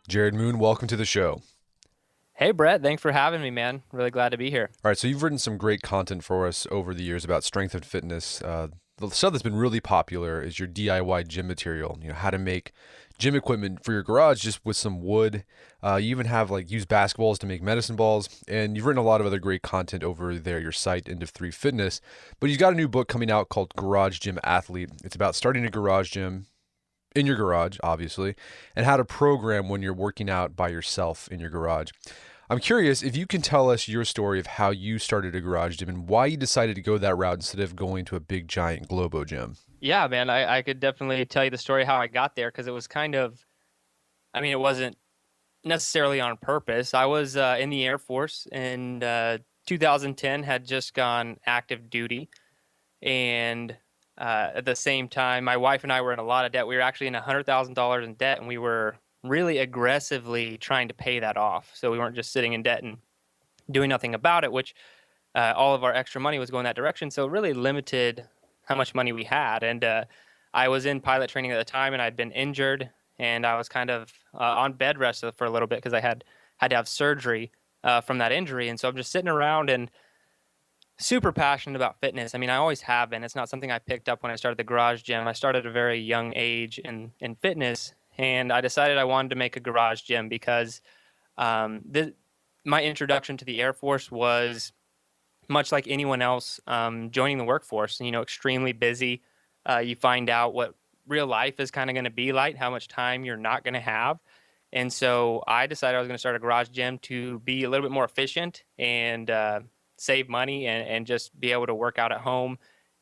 Jared Moon, welcome to the show. Hey Brett, thanks for having me, man. Really glad to be here. All right, so you've written some great content for us over the years about strength and fitness. The stuff that's been really popular is your DIY gym material. How to make gym equipment for your garage just with some wood. You even have like used basketballs to make medicine balls, and you've written a lot of other great content over there. Your site, End of Three Fitness, but you've got a new book coming out called Garage Gym Athlete. It's about starting a garage gym in your garage, obviously, and how to program when you're working out by yourself in your garage. I'm curious if you can tell us your story of how you started a garage gym and why you decided to go that route instead of going to a big giant Globo gym. Yeah, man, I could definitely tell you the story how I got there because it was kind of, it wasn't necessarily on purpose. I was in the Air Force in 2010, had just gone active duty. And at the same time, my wife and I were in a lot of debt. We were actually in $100,000 in debt, and we were really aggressively trying to pay that off. So we weren't just sitting in debt and doing nothing about it, which all of our extra money was going that direction. So it really limited how much money we had. And I was in pilot training at the time, and I'd been injured, and I was kind of on bed rest for a little bit because I had to have surgery from that injury. And so I'm just sitting around and super passionate about fitness. I always have been. It's not something I picked up when I started the garage gym. I started at a very young age in fitness, and I decided I wanted to make a garage gym because my introduction to the Air Force was much like anyone else joining the workforce, extremely busy. You find out what real life is kind of going to be like, how much time you're not going to have. And so I decided I was going to start a garage gym to be a little bit more efficient and save money and just be able to work out at home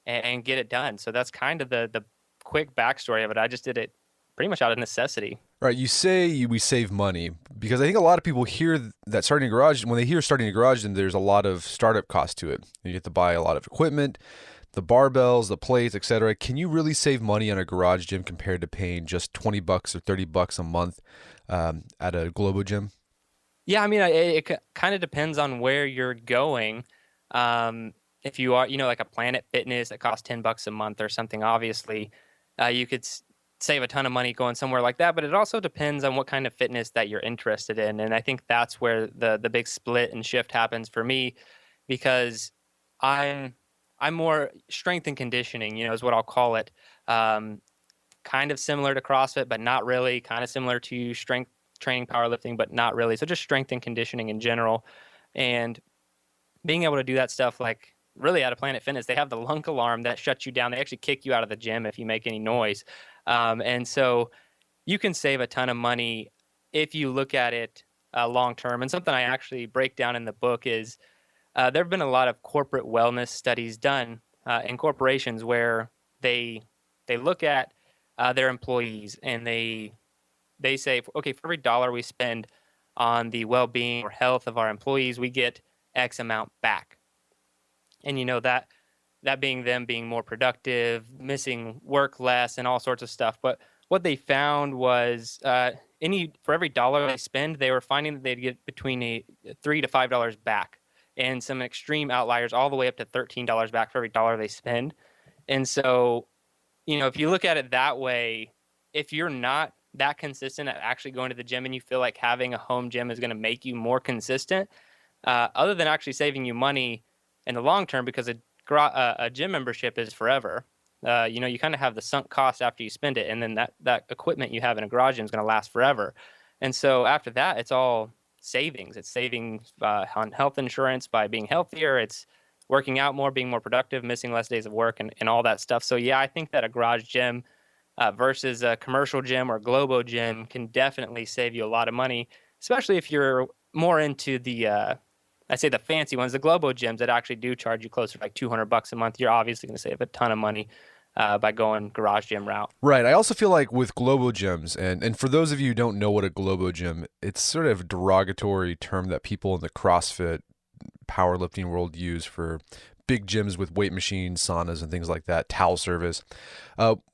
and get it done. So that's kind of the quick backstory of it. I just did it pretty much out of necessity. Right, you say we save money because I think a lot of people hear that starting a garage, when they hear starting a garage, then there's a lot of startup cost to it. You have to buy a lot of equipment, the barbells, the plates, etc. Can you really save money on a garage gym compared to paying just $20 or $30 a month at a Globo gym? Yeah, it kind of depends on where you're going. If you are, like a Planet Fitness that costs $10 a month or something, obviously, you could save a ton of money going somewhere like that. But it also depends on what kind of fitness that you're interested in, and I think that's where the big split and shift happens for me, because I'm I'm more strength and conditioning, is what I'll call it. Um, Kind of similar to CrossFit, but not really. Kind of similar to strength training, powerlifting, but not really. So just strength and conditioning in general. And being able to do that stuff, like really at a Planet Fitness, they have the lunk alarm that shuts you down. They actually kick you out of the gym if you make any noise. And so you can save a ton of money if you look at it long term. And something I actually break down in the book is there have been a lot of corporate wellness studies done in corporations where they look at their employees, and they say, okay, for every dollar we spend on the well-being or health of our employees, we get X amount back. And that being them being more productive, missing work less, and all sorts of stuff. But what they found was any for every dollar they spend, they were finding that they'd get between a $3 to $5 back, and some extreme outliers all the way up to $13 back for every dollar they spend. And so, if you look at it that way, if you're not that consistent at actually going to the gym and you feel like having a home gym is going to make you more consistent, other than actually saving you money in the long term, because a gym membership is forever. You kind of have the sunk cost after you spend it, and then that equipment you have in a garage gym is going to last forever. And so after that, it's all savings. It's savings on health insurance by being healthier. It's working out more, being more productive, missing less days of work, and all that stuff. So yeah, I think that a garage gym versus a commercial gym or Globo gym can definitely save you a lot of money, especially if you're more into I'd say the fancy ones, the Globo gyms that actually do charge you closer to like $200 a month. You're obviously going to save a ton of money by going garage gym route. Right. I also feel like with Globo gyms, and for those of you who don't know what a Globo gym, it's sort of a derogatory term that people in the CrossFit powerlifting world use for big gyms with weight machines, saunas, and things like that, towel service.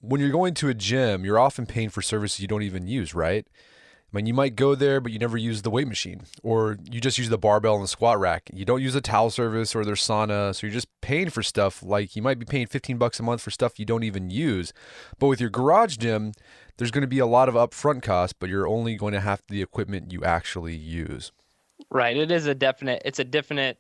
When you're going to a gym, you're often paying for services you don't even use, right? I mean, you might go there, but you never use the weight machine, or you just use the barbell and the squat rack. You don't use the towel service or their sauna, so you're just paying for stuff like you might be paying $15 a month for stuff you don't even use. But with your garage gym, there's going to be a lot of upfront costs, but you're only going to have the equipment you actually use. Right. It's a definite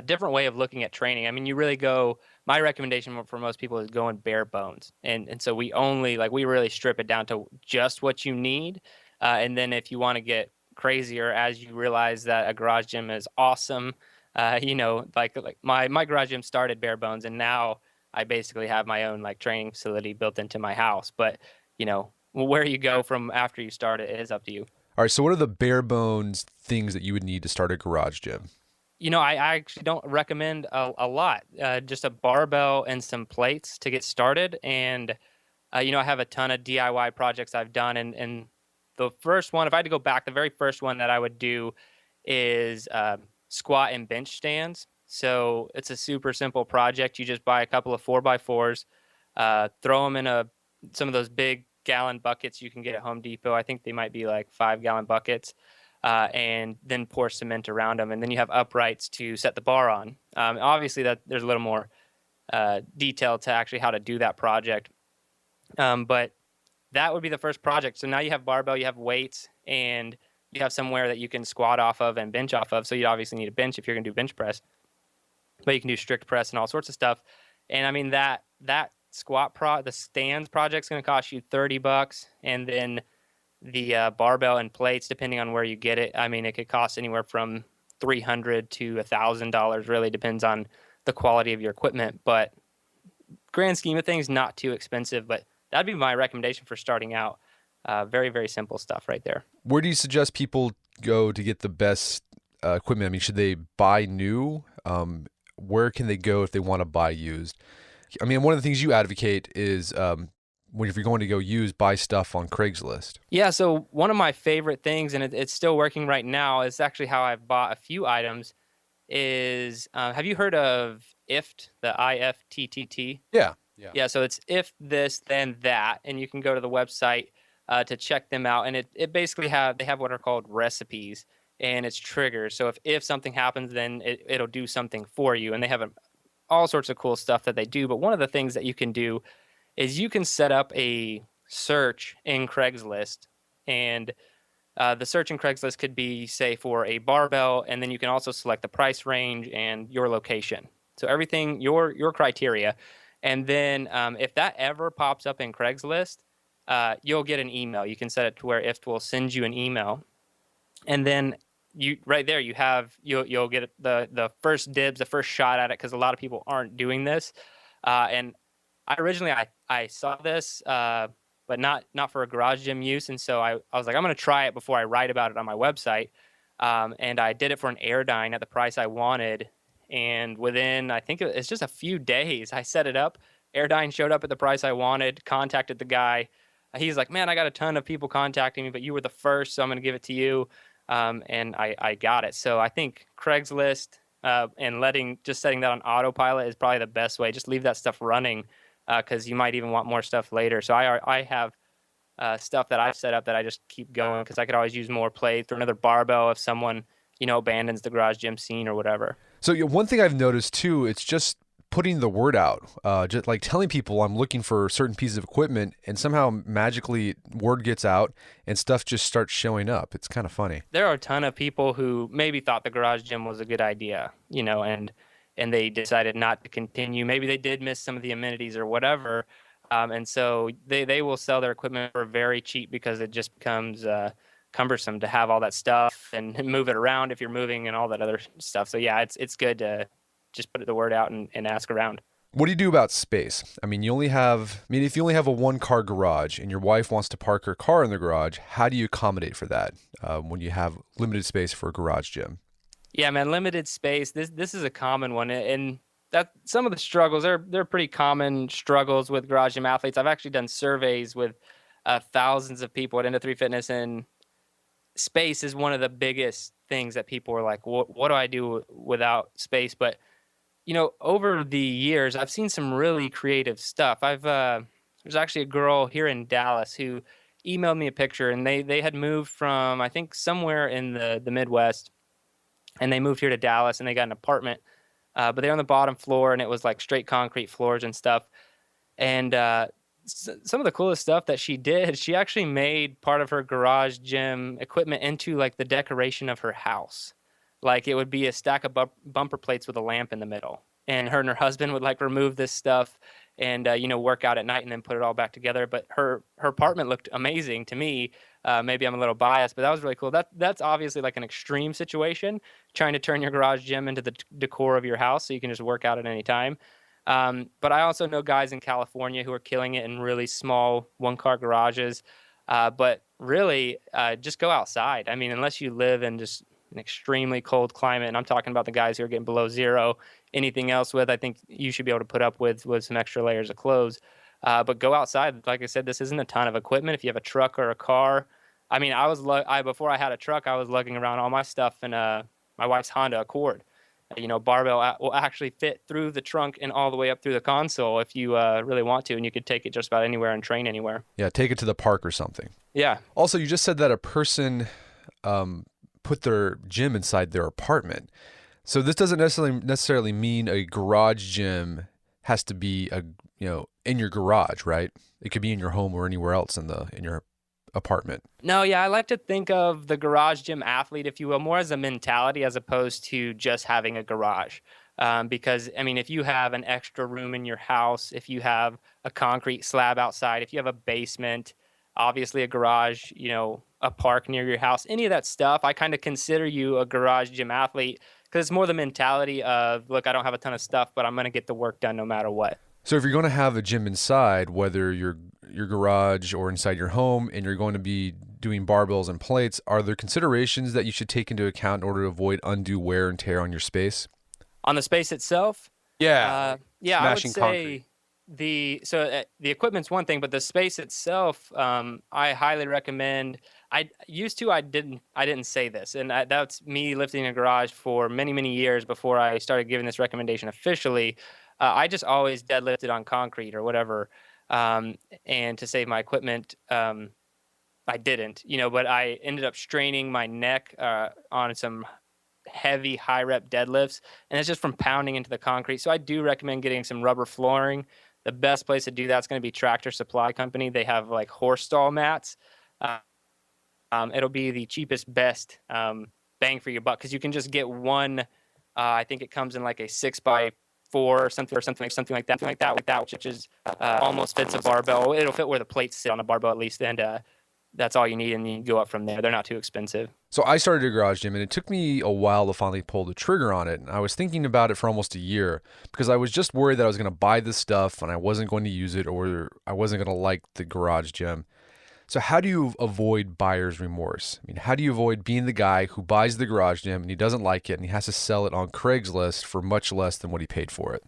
different way of looking at training. I mean, you really go, my recommendation for most people is going bare bones. And so we only, like, we really strip it down to just what you need. And then if you want to get crazier as you realize that a garage gym is awesome, like my garage gym started bare bones, and now I basically have my own like training facility built into my house. But, where you go from after you start it is up to you. All right, so what are the bare bones things that you would need to start a garage gym? I actually don't recommend a lot. Just a barbell and some plates to get started. And, I have a ton of DIY projects I've done. And the first one, if I had to go back, the very first one that I would do is squat and bench stands. So it's a super simple project. You just buy a couple of 4x4s, throw them in some of those big gallon buckets you can get at Home Depot. I think they might be like 5-gallon buckets, and then pour cement around them. And then you have uprights to set the bar on. Obviously, that there's a little more detail to actually how to do that project. But that would be the first project. So now you have barbell, you have weights, and you have somewhere that you can squat off of and bench off of. So you obviously need a bench if you're going to do bench press, but you can do strict press and all sorts of stuff. And I mean, that the stands project's going to cost you $30, and then the barbell and plates, depending on where you get it, I mean, it could cost anywhere from $300 to $1,000. Really depends on the quality of your equipment, but grand scheme of things, not too expensive. But that'd be my recommendation for starting out. Very, very simple stuff right there. Where do you suggest people go to get the best equipment? I mean, should they buy new? Where can they go if they want to buy used? I mean, one of the things you advocate is if you're going to go use, buy stuff on Craigslist. Yeah, so one of my favorite things, and it's still working right now, is actually how I've bought a few items, is have you heard of IFTT, the IFTTT? Yeah, yeah. Yeah, so it's if this, then that, and you can go to the website to check them out. And it basically they have what are called recipes, and it's triggers. So if something happens, then it'll do something for you. And they have all sorts of cool stuff that they do. But one of the things that you can do is you can set up a search in Craigslist, and the search in Craigslist could be, say, for a barbell, and then you can also select the price range and your location. So everything, your criteria. And then if that ever pops up in Craigslist, you'll get an email. You can set it to where IFT will send you an email, and then right there you'll get the first dibs, the first shot at it, because a lot of people aren't doing this. And I saw this, but not for a garage gym use, and so I was like, I'm going to try it before I write about it on my website. And I did it for an Airdyne at the price I wanted, and within, I think it's just a few days, I set it up. Airdyne showed up at the price I wanted, contacted the guy. He's like, man, I got a ton of people contacting me, but you were the first, so I'm going to give it to you. And I got it. So I think Craigslist and just setting that on autopilot is probably the best way. Just leave that stuff running, because you might even want more stuff later. So I have stuff that I've set up that I just keep going, because I could always use more plates or another barbell if someone abandons the garage gym scene or whatever. So one thing I've noticed too, it's just putting the word out, just like telling people I'm looking for certain pieces of equipment, and somehow magically word gets out and stuff just starts showing up. It's kind of funny. There are a ton of people who maybe thought the garage gym was a good idea, and they decided not to continue. Maybe they did miss some of the amenities or whatever. And so they will sell their equipment for very cheap, because it just becomes cumbersome to have all that stuff and move it around if you're moving and all that other stuff. So yeah, it's good to just put the word out and ask around. What do you do about space? I mean, if you only have a 1-car garage and your wife wants to park her car in the garage, how do you accommodate for that when you have limited space for a garage gym? Yeah, man, limited space. This is a common one, and that some of the struggles they're pretty common struggles with garage gym athletes. I've actually done surveys with thousands of people at Into 3 Fitness, and space is one of the biggest things that people are like, what do I do without space? But over the years, I've seen some really creative stuff. There's actually a girl here in Dallas who emailed me a picture, and they had moved from, I think, somewhere in the Midwest, and they moved here to Dallas, and they got an apartment, but they're on the bottom floor, and it was like straight concrete floors and stuff. And some of the coolest stuff that she did, she actually made part of her garage gym equipment into like the decoration of her house. Like it would be a stack of bumper plates with a lamp in the middle. And her husband would like remove this stuff and work out at night and then put it all back together. But her apartment looked amazing to me. Maybe I'm a little biased, but that was really cool. That's obviously like an extreme situation, trying to turn your garage gym into the decor of your house so you can just work out at any time. But I also know guys in California who are killing it in really small one-car garages. But really, just go outside. I mean, unless you live in just an extremely cold climate, and I'm talking about the guys who are getting below zero. Anything else I think you should be able to put up with some extra layers of clothes. But go outside. Like I said, this isn't a ton of equipment. If you have a truck or a car, I mean, before I had a truck, I was lugging around all my stuff in my wife's Honda Accord. Barbell will actually fit through the trunk and all the way up through the console if you really want to, and you could take it just about anywhere and train anywhere. Yeah, take it to the park or something. Yeah. Also, you just said that a person put their gym inside their apartment. So this doesn't necessarily mean a garage gym has to be in your garage, right? It could be in your home or anywhere else in your apartment. No, yeah, I like to think of the garage gym athlete, if you will, more as a mentality as opposed to just having a garage. Because, I mean, if you have an extra room in your house, if you have a concrete slab outside, if you have a basement, obviously a garage, a park near your house, any of that stuff, I kind of consider you a garage gym athlete because it's more the mentality of, look, I don't have a ton of stuff, but I'm going to get the work done no matter what. So if you're going to have a gym inside, whether your garage or inside your home, and you're going to be doing barbells and plates, are there considerations that you should take into account in order to avoid undue wear and tear on your space? On the space itself? Yeah. Yeah, I would Smashing say concrete. the equipment's one thing, but the space itself, I highly recommend. I didn't say this, and that's me lifting a garage for many, many years before I started giving this recommendation officially. I just always deadlifted on concrete or whatever, and to save my equipment, I didn't, but I ended up straining my neck on some heavy high rep deadlifts, and it's just from pounding into the concrete. So I do recommend getting some rubber flooring. The best place to do that's going to be Tractor Supply Company. They have like horse stall mats. It'll be the cheapest, best bang for your buck because you can just get one. I think it comes in like a 6x4 or something like that, which is almost fits a barbell. It'll fit where the plates sit on a barbell at least, and that's all you need, and you go up from there. They're not too expensive. So I started a garage gym, and it took me a while to finally pull the trigger on it. And I was thinking about it for almost a year because I was just worried that I was going to buy this stuff and I wasn't going to use it, or I wasn't going to like the garage gym. So how do you avoid buyer's remorse? I mean, how do you avoid being the guy who buys the garage gym and he doesn't like it and he has to sell it on Craigslist for much less than what he paid for it?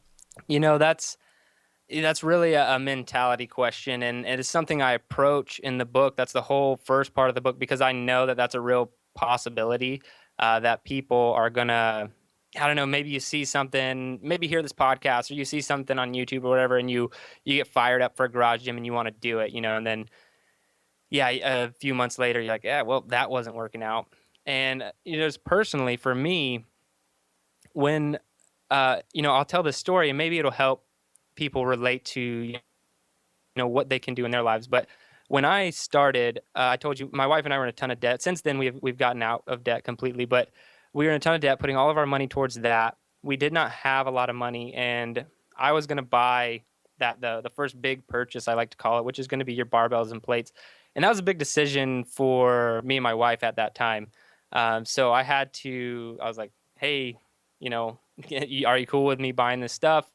That's really a mentality question, and it is something I approach in the book. That's the whole first part of the book because I know that that's a real possibility that people are gonna. I don't know. Maybe you see something, maybe hear this podcast, or you see something on YouTube or whatever, and you get fired up for a garage gym and you want to do it, and then a few months later you're like, yeah, well, that wasn't working out. And just personally for me, when I'll tell this story and maybe it'll help people relate to what they can do in their lives. But when I started, I told you my wife and I were in a ton of debt. Since then, we've gotten out of debt completely, but we were in a ton of debt, putting all of our money towards that. We did not have a lot of money, and I was going to buy the first big purchase, I like to call it, which is going to be your barbells and plates. And that was a big decision for me and my wife at that time. So I was like, hey, are you cool with me buying this stuff?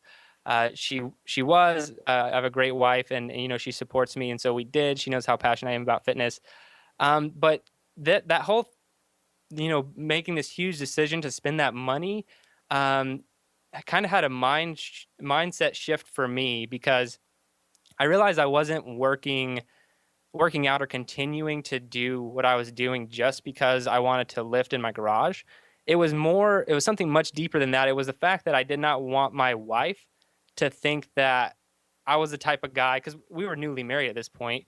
She was. I have a great wife, and she supports me, and so we did. She knows how passionate I am about fitness. But that whole, making this huge decision to spend that money, I kind of had a mindset shift for me because I realized I wasn't working out or continuing to do what I was doing just because I wanted to lift in my garage. It was something much deeper than that. It was the fact that I did not want my wife to think that I was the type of guy, because we were newly married at this point.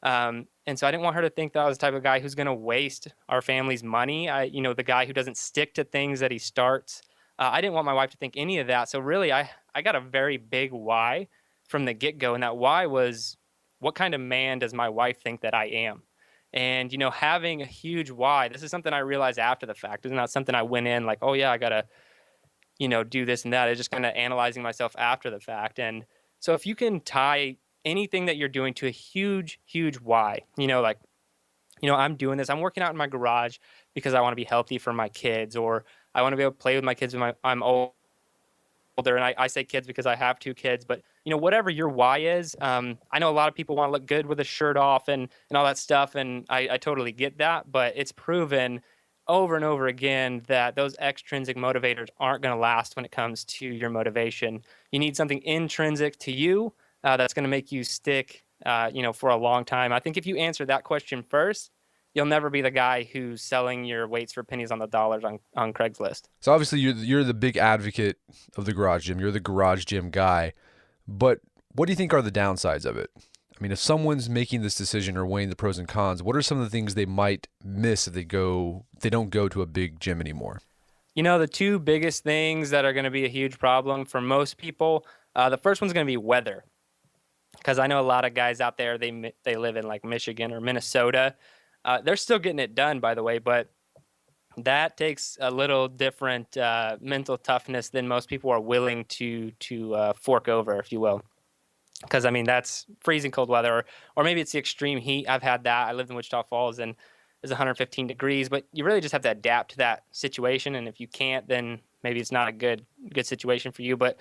And so I didn't want her to think that I was the type of guy who's going to waste our family's money. The guy who doesn't stick to things that he starts. I didn't want my wife to think any of that. So really, I got a very big why from the get-go. And that why was what kind of man does my wife think that I am? And, having a huge why, this is something I realized after the fact. It's not something I went in like, oh, yeah, I got to, do this and that. It's just kind of analyzing myself after the fact. And so if you can tie anything that you're doing to a huge, huge why, like, I'm doing this. I'm working out in my garage because I want to be healthy for my kids, or I want to be able to play with my kids when I'm older. And I say kids because I have two kids, but whatever your why is, I know a lot of people want to look good with a shirt off and all that stuff. And I totally get that, but it's proven over and over again that those extrinsic motivators aren't going to last when it comes to your motivation. You need something intrinsic to you that's going to make you stick, for a long time. I think if you answer that question first, you'll never be the guy who's selling your weights for pennies on the dollars on Craigslist. So obviously you're the big advocate of the garage gym. You're the garage gym guy. But what do you think are the downsides of it? I mean, if someone's making this decision or weighing the pros and cons, what are some of the things they might miss if they don't go to a big gym anymore? The two biggest things that are going to be a huge problem for most people, the first one's going to be weather. Because I know a lot of guys out there, they live in like Michigan or Minnesota. They're still getting it done, by the way, but that takes a little different mental toughness than most people are willing to fork over, if you will. Because I mean, that's freezing cold weather, or maybe it's the extreme heat. I've had that. I lived in Wichita Falls, and it's 115 degrees. But you really just have to adapt to that situation. And if you can't, then maybe it's not a good situation for you. But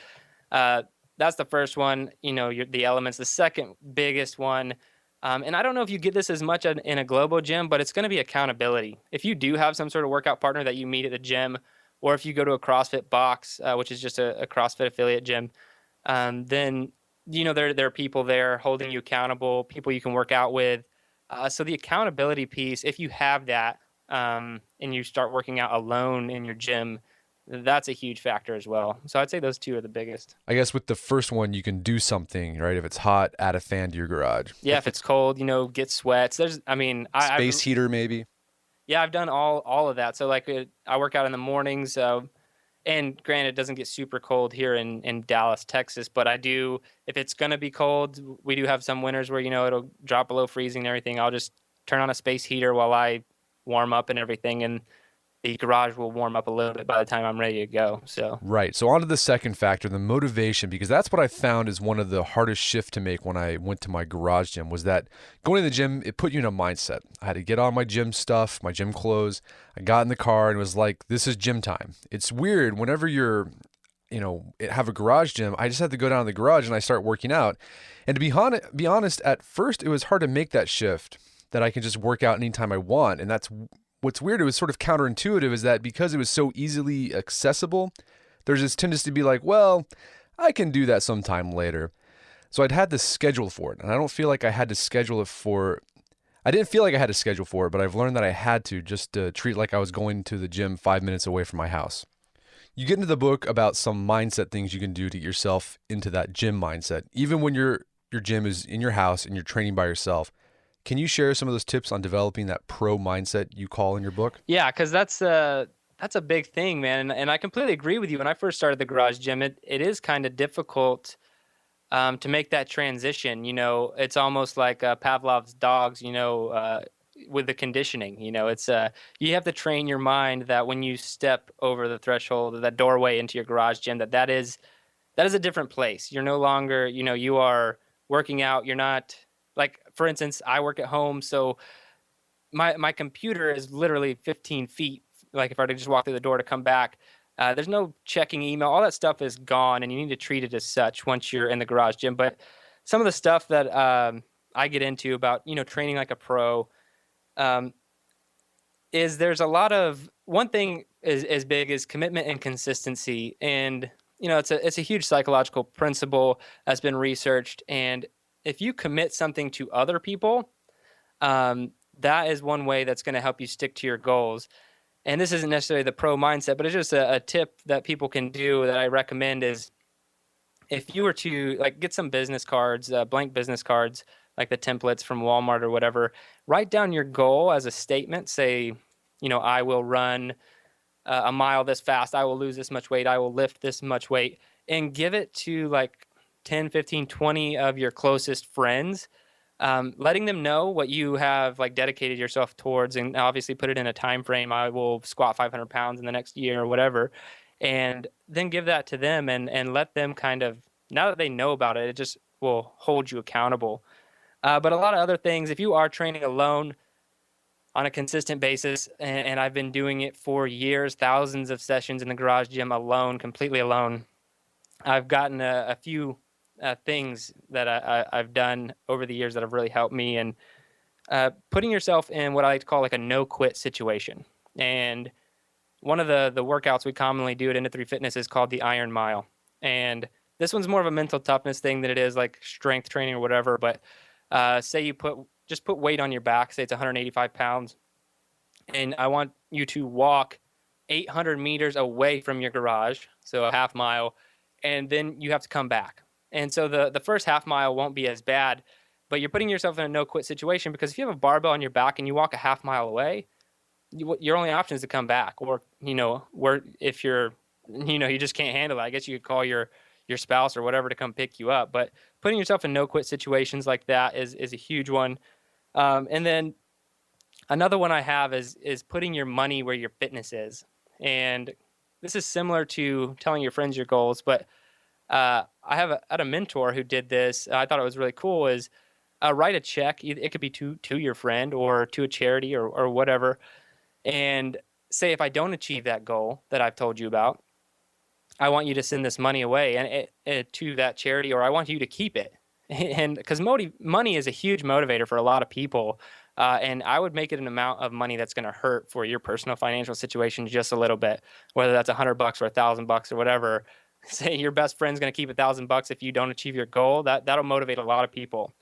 that's the first one. The elements. The second biggest one. And I don't know if you get this as much in a global gym, but it's going to be accountability. If you do have some sort of workout partner that you meet at the gym, or if you go to a CrossFit box, which is just a CrossFit affiliate gym, then there are people there holding you accountable, people you can work out with. So the accountability piece, if you have that, and you start working out alone in your gym, that's a huge factor as well. So I'd say those two are the biggest. I guess with the first one, you can do something, right? If it's hot, add a fan to your garage. Yeah, if it's cold, get sweats. Space heater maybe. Yeah, I've done all of that. So like I work out in the mornings, and granted, it doesn't get super cold here in Dallas, Texas, but I do, if it's going to be cold, we do have some winters where, it'll drop below freezing and everything. I'll just turn on a space heater while I warm up and everything, and the garage will warm up a little bit by the time I'm ready to go. So right. So on to the second factor, the motivation, because that's what I found is one of the hardest shifts to make when I went to my garage gym, was that going to the gym, it put you in a mindset. I had to get on my gym stuff, my gym clothes. I got in the car and it was like, this is gym time. It's weird whenever you're, have a garage gym. I just had to go down to the garage and I start working out. And to be honest, at first it was hard to make that shift that I can just work out anytime I want. And that's what's weird, it was sort of counterintuitive, is that because it was so easily accessible, there's this tendency to be like, well, I can do that sometime later. So I'd had to schedule for it. And I don't feel like I had to schedule it for, I didn't feel like I had to schedule for it, but I've learned that I had to, just to treat like I was going to the gym 5 minutes away from my house. You get into the book about some mindset things you can do to get yourself into that gym mindset, even when your gym is in your house and you're training by yourself. Can you share some of those tips on developing that pro mindset you call in your book? Yeah, because that's a big thing, man. And I completely agree with you. When I first started the garage gym, it is kind of difficult to make that transition. It's almost like Pavlov's dogs, with the conditioning. It's you have to train your mind that when you step over the threshold, that doorway into your garage gym, that is a different place. You're no longer, you are working out. You're not, like, for instance, I work at home, so my computer is literally 15 feet. Like if I were to just walk through the door to come back, there's no checking email. All that stuff is gone, and you need to treat it as such once you're in the garage gym. But some of the stuff that I get into about, training like a pro, is there's a lot of, one thing is as big as commitment and consistency. And, it's a huge psychological principle that's been researched. And if you commit something to other people, that is one way that's going to help you stick to your goals. And this isn't necessarily the pro mindset, but it's just a tip that people can do that I recommend is, if you were to get some business cards, blank business cards, like the templates from Walmart or whatever, write down your goal as a statement. Say, I will run a mile this fast. I will lose this much weight. I will lift this much weight, and give it to 10, 15, 20 of your closest friends. letting them know what you have like dedicated yourself towards, and obviously put it in a time frame. I will squat 500 pounds in the next year or whatever, and then give that to them, and let them kind of, now that they know about it, it just will hold you accountable. But a lot of other things, if you are training alone on a consistent basis, and I've been doing it for years, thousands of sessions in the garage gym alone, completely alone, I've gotten a few things that I've done over the years that have really helped me. And putting yourself in what I like to call like a no quit situation. And one of the workouts we commonly do at Into 3 Fitness is called the Iron Mile. And this one's more of a mental toughness thing than it is like strength training or whatever. But say you put weight on your back, say it's 185 pounds, and I want you to walk 800 meters away from your garage, so a half mile, and then you have to come back. And so the first half mile won't be as bad, but you're putting yourself in a no quit situation, because if you have a barbell on your back and you walk a half mile away, your only option is to come back. Or, where if you're, you just can't handle it, I guess you could call your spouse or whatever to come pick you up. But putting yourself in no quit situations like that is a huge one. And then another one I have is putting your money where your fitness is. And this is similar to telling your friends your goals, but I had a mentor who did this. I thought it was really cool. Is write a check. It could be to your friend or to a charity or whatever, and say, if I don't achieve that goal that I've told you about, I want you to send this money away and to that charity, or I want you to keep it. And because money is a huge motivator for a lot of people. And I would make it an amount of money that's going to hurt for your personal financial situation just a little bit, whether that's $100 or $1,000 or whatever. Say your best friend's going to keep $1,000 if you don't achieve your goal. That'll motivate a lot of people.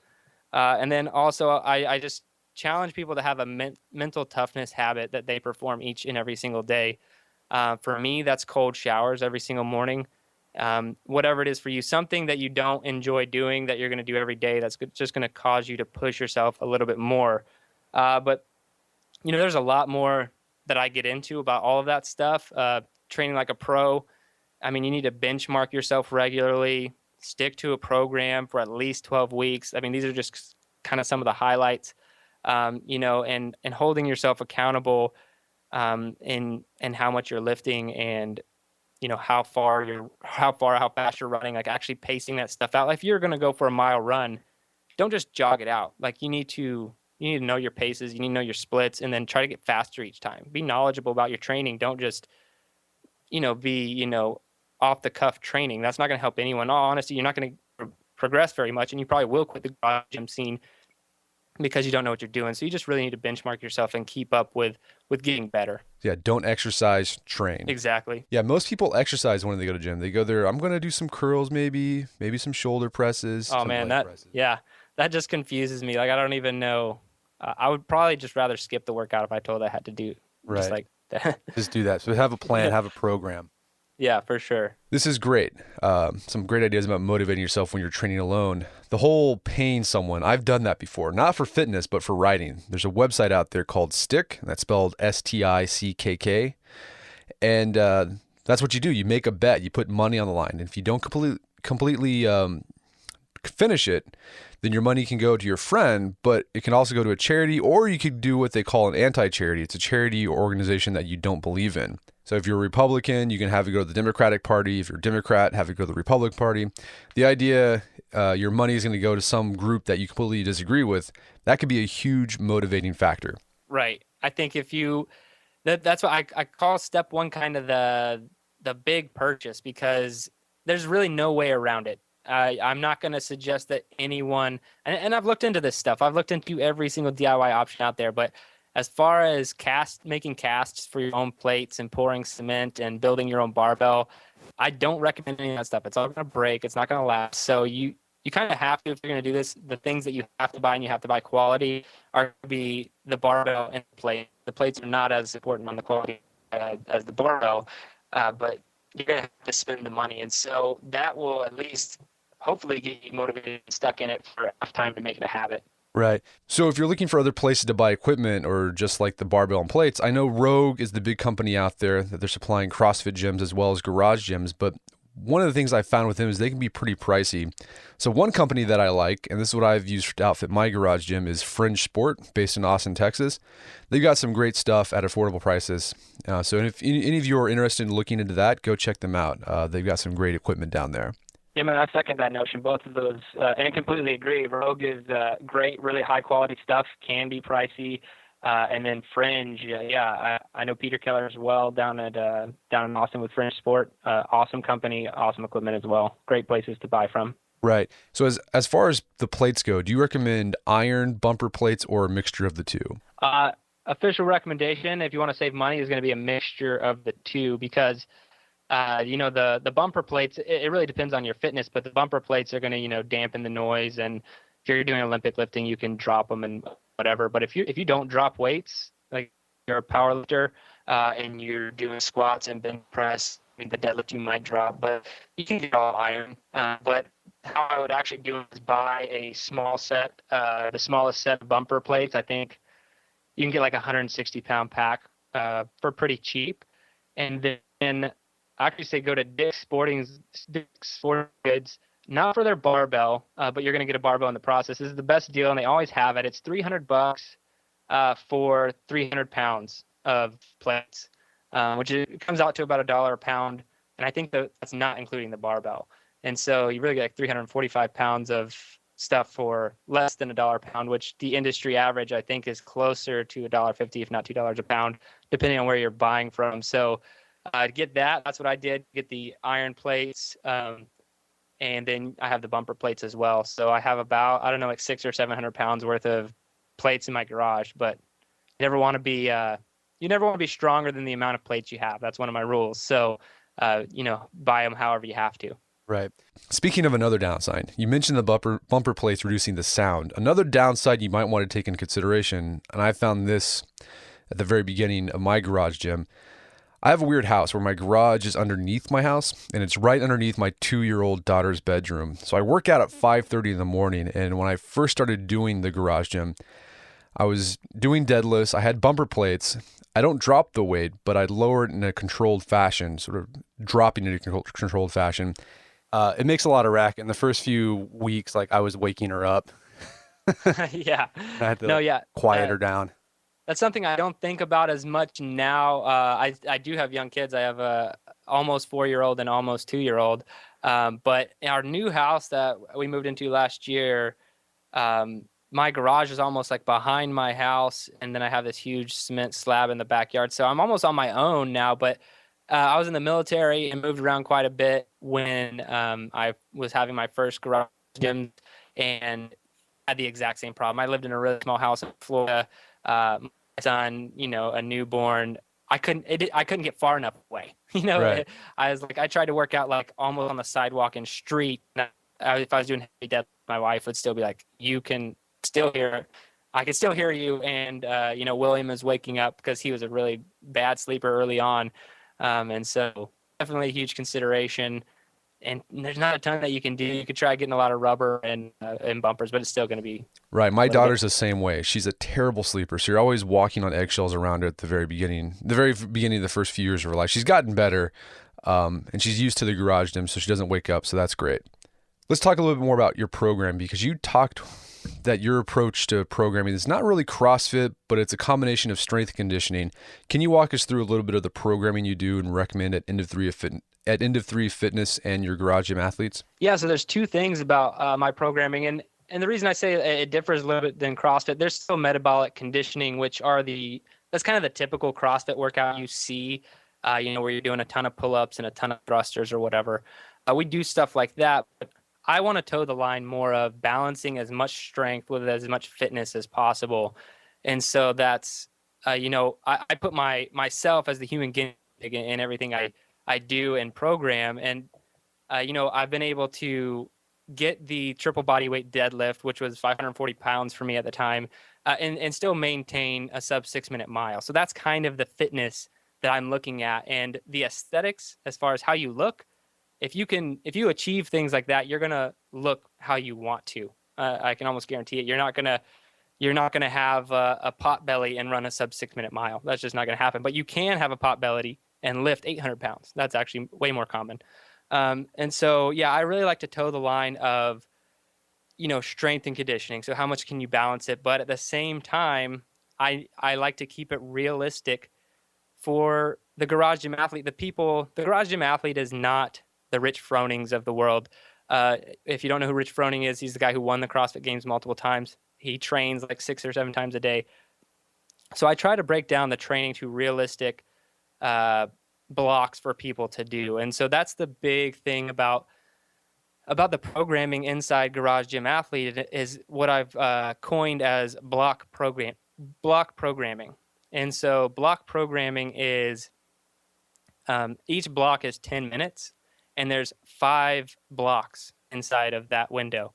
And then also, I just challenge people to have a mental toughness habit that they perform each and every single day. For me, that's cold showers every single morning. Whatever it is for you, something that you don't enjoy doing that you're going to do every day, that's just going to cause you to push yourself a little bit more. But there's a lot more that I get into about all of that stuff. Training like a pro, I mean, you need to benchmark yourself regularly, stick to a program for at least 12 weeks. I mean, these are just kind of some of the highlights, and holding yourself accountable, in how much you're lifting, and how fast you're running, like actually pacing that stuff out. Like if you're going to go for a mile run, don't just jog it out. Like you need to know your paces, you need to know your splits, and then try to get faster each time. Be knowledgeable about your training. Don't just be off the cuff training. That's not going to help anyone. In all honesty, you're not going to progress very much, and you probably will quit the garage gym scene because you don't know what you're doing. So you just really need to benchmark yourself and keep up with getting better. Yeah, don't exercise, train. Exactly. Yeah, most people exercise when they go to gym. They go there, I'm going to do some curls, maybe some shoulder presses. Oh man, that just confuses me. Like I don't even know. I would probably just rather skip the workout if I told I had to do just like that. Just do that. So have a plan, have a program. Yeah, for sure. This is great. Some great ideas about motivating yourself when you're training alone. The whole paying someone, I've done that before, not for fitness, but for writing. There's a website out there called Stick, that's spelled Stickk. And that's what you do. You make a bet, you put money on the line. And if you don't completely finish it, then your money can go to your friend, but it can also go to a charity, or you could do what they call an anti-charity. It's a charity or organization that you don't believe in. So if you're a Republican, you can have it go to the Democratic Party. If you're a Democrat, have it go to the Republican Party. The idea, your money is going to go to some group that you completely disagree with. That could be a huge motivating factor. Right. I think that's what I call step one kind of the big purchase, because there's really no way around it. I'm not going to suggest that anyone, and I've looked into this stuff. I've looked into every single DIY option out there, but as far as making casts for your own plates and pouring cement and building your own barbell, I don't recommend any of that stuff. It's all going to break. It's not going to last. So you kind of have to, if you're going to do this, the things that you have to buy, and you have to buy quality, are going to be the barbell and the plate. The plates are not as important on the quality as the barbell, but you're going to have to spend the money. And so that will at least hopefully get you motivated and stuck in it for enough time to make it a habit. Right. So if you're looking for other places to buy equipment or just like the barbell and plates, I know Rogue is the big company out there that they're supplying CrossFit gyms as well as garage gyms. But one of the things I found with them is they can be pretty pricey. So one company that I like, and this is what I've used to outfit my garage gym, is Fringe Sport, based in Austin, Texas. They've got some great stuff at affordable prices. So if any of you are interested in looking into that, go check them out. They've got some great equipment down there. Yeah, man, I second that notion. Both of those, and completely agree. Rogue is great, really high quality stuff. Can be pricey, and then Fringe. I know Peter Keller as well down in Austin with Fringe Sport. Awesome company, awesome equipment as well. Great places to buy from. Right. So as far as the plates go, do you recommend iron bumper plates or a mixture of the two? Official recommendation, if you want to save money, is going to be a mixture of the two because the bumper plates, it really depends on your fitness, but the bumper plates are going to, dampen the noise. And if you're doing Olympic lifting, you can drop them and whatever. But if you don't drop weights, like you're a power lifter, and you're doing squats and bench press, I mean, the deadlift you might drop, but you can get all iron. But how I would actually do it is buy a small set, the smallest set of bumper plates. I think you can get like a 160-pound pack for pretty cheap. And then I actually say go to Dick's Sporting Goods, not for their barbell, but you're going to get a barbell in the process. This is the best deal, and they always have it. It's $300 for 300 pounds of plates, which comes out to about $1 a pound. And I think that's not including the barbell. And so you really get like 345 pounds of stuff for less than $1 a pound, which the industry average, I think, is closer to $1.50, if not $2 a pound, depending on where you're buying from. So to get that, that's what I did, get the iron plates. And then I have the bumper plates as well. So I have about, I don't know, like 600 or 700 pounds worth of plates in my garage, but you never want to be stronger than the amount of plates you have. That's one of my rules. So, buy them however you have to. Right. Speaking of another downside, you mentioned the bumper plates reducing the sound. Another downside you might want to take into consideration, and I found this at the very beginning of my garage gym. I have a weird house where my garage is underneath my house, and it's right underneath my 2-year-old daughter's bedroom. So I work out at 5:30 in the morning, and when I first started doing the garage gym, I was doing deadlifts. I had bumper plates. I don't drop the weight, but I lower it in a controlled fashion, sort of dropping it in a controlled fashion. It makes a lot of racket. In the first few weeks, like I was waking her up. Yeah. I had to quiet her down. That's something I don't think about as much now. I do have young kids. I have a almost 4-year-old and almost 2-year-old. But in our new house that we moved into last year, my garage is almost like behind my house, and then I have this huge cement slab in the backyard. So I'm almost on my own now, but I was in the military and moved around quite a bit when I was having my first garage gym and had the exact same problem. I lived in a really small house in Florida. My son, a newborn, I couldn't get far enough away. Right. I tried to work out like almost on the sidewalk and street. If I was doing heavy deadlift, my wife would still be like, "You can still hear, I can still hear you." And William is waking up because he was a really bad sleeper early on, and so definitely a huge consideration. And there's not a ton that you can do. You could try getting a lot of rubber and bumpers, but it's still going to be right. My daughter's the same way. She's a terrible sleeper, so you're always walking on eggshells around her at the very beginning of the first few years of her life. She's gotten better, and she's used to the garage gym, so she doesn't wake up. So that's great. Let's talk a little bit more about your program, because you talked that your approach to programming is not really CrossFit, but it's a combination of strength and conditioning. Can you walk us through a little bit of the programming you do and recommend at End of Three Fitness and your garage gym athletes? Yeah, so there's two things about my programming, and the reason I say it differs a little bit than CrossFit. There's still metabolic conditioning, which are that's kind of the typical CrossFit workout you see, where you're doing a ton of pull-ups and a ton of thrusters or whatever. We do stuff like that, but I want to toe the line more of balancing as much strength with as much fitness as possible. And so that's, I put myself as the human guinea pig in everything I do and program. And, I've been able to get the triple body weight deadlift, which was 540 pounds for me at the time, and still maintain a sub 6-minute mile. So that's kind of the fitness that I'm looking at, and the aesthetics as far as how you look. If you achieve things like that, you're going to look how you want to. I can almost guarantee it. You're not going to have a pot belly and run a sub 6-minute mile. That's just not going to happen. But you can have a pot belly and lift 800 pounds. That's actually way more common. And so, yeah, I really like to toe the line of, strength and conditioning. So how much can you balance it? But at the same time, I like to keep it realistic for the garage gym athlete. The garage gym athlete is not the Rich Fronings of the world. If you don't know who Rich Froning is, he's the guy who won the CrossFit Games multiple times. He trains like 6 or 7 times a day. So I try to break down the training to realistic uh, blocks for people to do. And so that's the big thing about the programming inside Garage Gym Athlete is what I've coined as block programming. And so block programming is each block is 10 minutes, and there's 5 blocks inside of that window.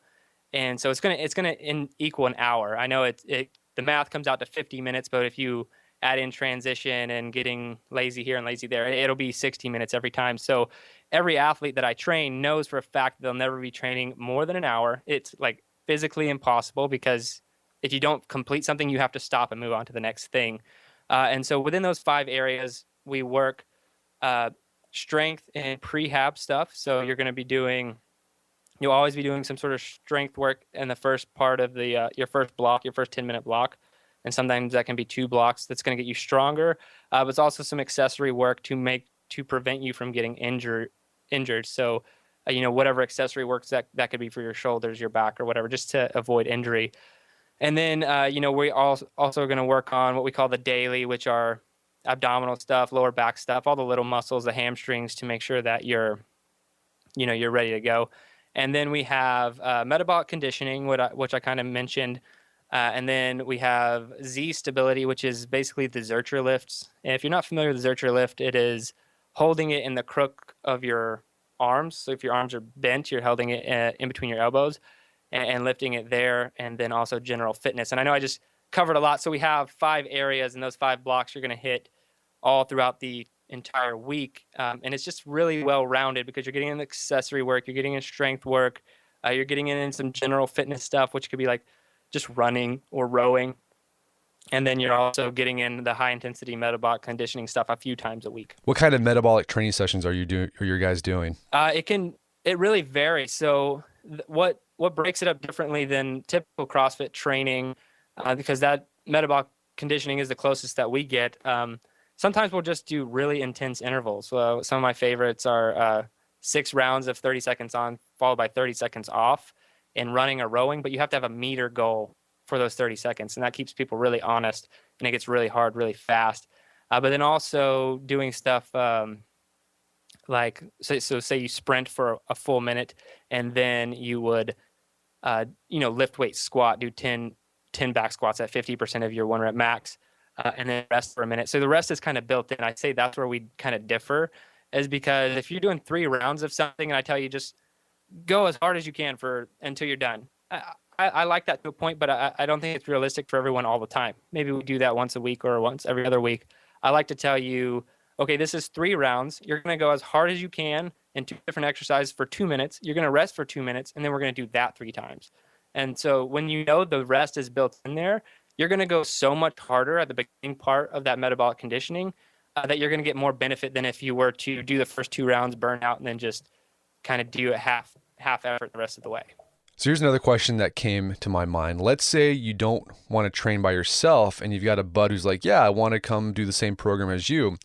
And so it's gonna equal an hour. I know the math comes out to 50 minutes, but if you add in transition and getting lazy here and lazy there, it'll be 60 minutes every time. So every athlete that I train knows for a fact that they'll never be training more than an hour. It's like physically impossible because if you don't complete something, you have to stop and move on to the next thing. And so within those 5 areas, we work uh, strength and prehab stuff. So you'll always be doing some sort of strength work in the first part of the your first block, your first 10-minute block, and sometimes that can be 2 blocks. That's going to get you stronger, but it's also some accessory work to prevent you from getting injured. So, whatever accessory works that could be for your shoulders, your back, or whatever, just to avoid injury. And then we also going to work on what we call the daily, which are abdominal stuff, lower back stuff, all the little muscles, the hamstrings, to make sure that you're ready to go. And then we have metabolic conditioning, which I kind of mentioned. And then we have Z stability, which is basically the Zercher lifts. And if you're not familiar with the Zercher lift, it is holding it in the crook of your arms. So if your arms are bent, you're holding it in between your elbows and lifting it there. And then also general fitness. And I know I just covered a lot. So we have 5 areas, and those 5 blocks you're going to hit all throughout the entire week. And it's just really well rounded because you're getting in accessory work, you're getting in strength work, you're getting in some general fitness stuff, which could be like just running or rowing. And then you're also getting in the high intensity metabolic conditioning stuff a few times a week. What kind of metabolic training sessions are your guys doing? It really varies. So what breaks it up differently than typical CrossFit training, because that metabolic conditioning is the closest that we get. Sometimes we'll just do really intense intervals. So some of my favorites are 6 rounds of 30 seconds on, followed by 30 seconds off, and running or rowing. But you have to have a meter goal for those 30 seconds, and that keeps people really honest, and it gets really hard really fast. But then also doing stuff like, say you sprint for a full minute, and then you would, lift weight squat, do 10 back squats at 50% of your 1 rep max. And then rest for a minute. So the rest is kind of built in. I'd say that's where we kind of differ, is because if you're doing 3 rounds of something and I tell you just go as hard as you can until you're done, I like that to a point, but I don't think it's realistic for everyone all the time. Maybe we do that once a week or once every other week. I like to tell you, okay, this is 3 rounds. You're going to go as hard as you can in 2 different exercises for 2 minutes. You're going to rest for 2 minutes, and then we're going to do that 3 times. And so when the rest is built in there, you're going to go so much harder at the beginning part of that metabolic conditioning that you're going to get more benefit than if you were to do the first 2 rounds, burn out, and then just kind of do it half effort the rest of the way. So here's another question that came to my mind. Let's say you don't want to train by yourself and you've got a bud who's like, yeah, I want to come do the same program as you.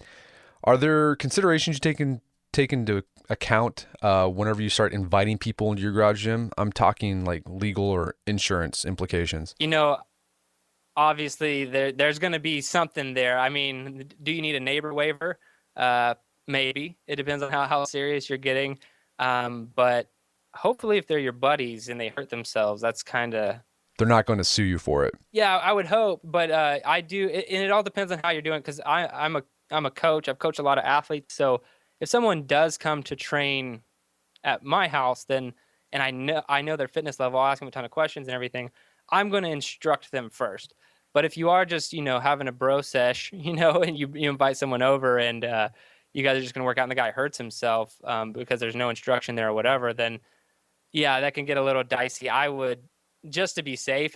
Are there considerations you take into account whenever you start inviting people into your garage gym? I'm talking like legal or insurance implications. Obviously there's going to be something there. I mean, do you need a neighbor waiver? Maybe. It depends on how serious you're getting. But hopefully if they're your buddies and they hurt themselves, that's kind of... They're not going to sue you for it. Yeah, I would hope. But I do. And it all depends on how you're doing, because I'm a coach. I've coached a lot of athletes. So if someone does come to train at my house, and I know their fitness level, I'll ask them a ton of questions and everything, I'm going to instruct them first. But if you are just, having a bro sesh, and you invite someone over and you guys are just going to work out and the guy hurts himself because there's no instruction there or whatever, then yeah, that can get a little dicey. I would, just to be safe,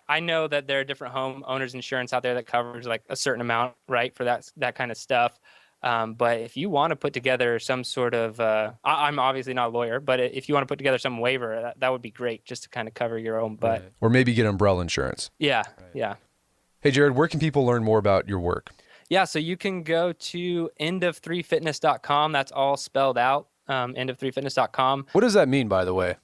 I know that there are different home owners insurance out there that covers like a certain amount, right, for that kind of stuff. But if you want to put together some sort of, I'm obviously not a lawyer, but if you want to put together some waiver, that would be great just to kind of cover your own butt. Right. Or maybe get umbrella insurance. Yeah, yeah. Hey, Jared, where can people learn more about your work? Yeah, so you can go to endof3fitness.com. That's all spelled out, endof3fitness.com. What does that mean, by the way?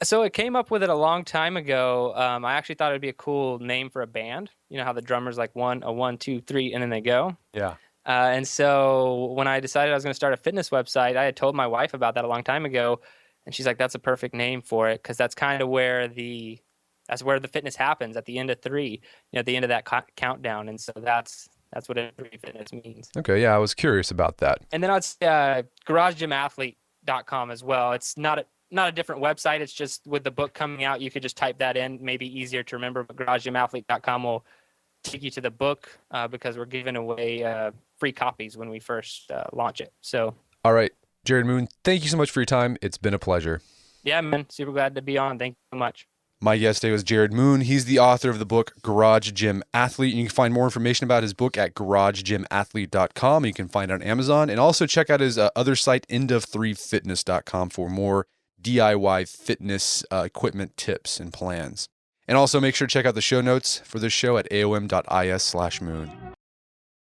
So it came up with it a long time ago. I actually thought it'd be a cool name for a band. You know how the drummer's like a 1, 2, 3, and then they go. Yeah. And so when I decided I was going to start a fitness website, I had told my wife about that a long time ago, and she's like, "That's a perfect name for it," because that's kind of where the fitness happens, at the end of 3, at the end of that countdown. And so that's what End3 Fitness means. Okay, yeah, I was curious about that. And then it's garagegymathlete.com as well. It's not a different website. It's just with the book coming out, you could just type that in. Maybe easier to remember, but garagegymathlete.com will take you to the book because we're giving away free copies when we first launch it. So, all right, Jared Moon, thank you so much for your time. It's been a pleasure. Yeah, man, super glad to be on. Thank you so much. My guest today was Jared Moon. He's the author of the book Garage Gym Athlete. And you can find more information about his book at garagegymathlete.com. You can find it on Amazon. And also check out his other site, endof3fitness.com, for more DIY fitness equipment tips and plans. And also make sure to check out the show notes for this show at aom.is/moon.